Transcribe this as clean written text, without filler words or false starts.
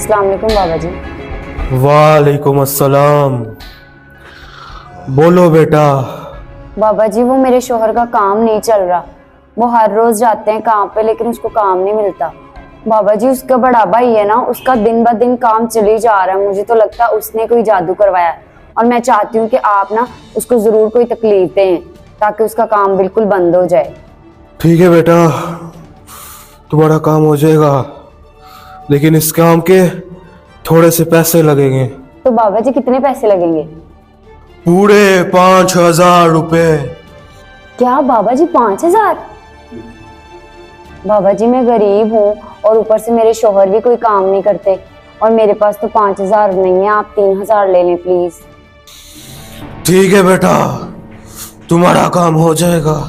अस्सलाम वालेकुम बाबा जी। वालेकुम अस्सलाम। बोलो बेटा। बाबा जी वो मेरे शोहर का काम नहीं चल रहा। वो हर रोज जाते हैं काम पे लेकिन उसको काम नहीं मिलता। बाबा जी उसका बड़ा भाई है ना, उसका दिन ब दिन काम चले जा रहा है। मुझे तो लगता है उसने कोई जादू करवाया और मैं चाहती हूँ कि आप ना उसको जरूर कोई तकलीफ दें ताकि उसका काम बिल्कुल बंद हो जाए। ठीक है बेटा, तुम्हारा काम हो जाएगा, लेकिन इस काम के थोड़े से पैसे लगेंगे। तो बाबा जी कितने पैसे लगेंगे? पूरे 5,000 रुपए। क्या बाबा जी 5,000? बाबा जी मैं गरीब हूँ और ऊपर से मेरे शोहर भी कोई काम नहीं करते और मेरे पास तो 5,000 नहीं है। आप 3,000 ले लें प्लीज। ठीक है बेटा, तुम्हारा काम हो जाएगा।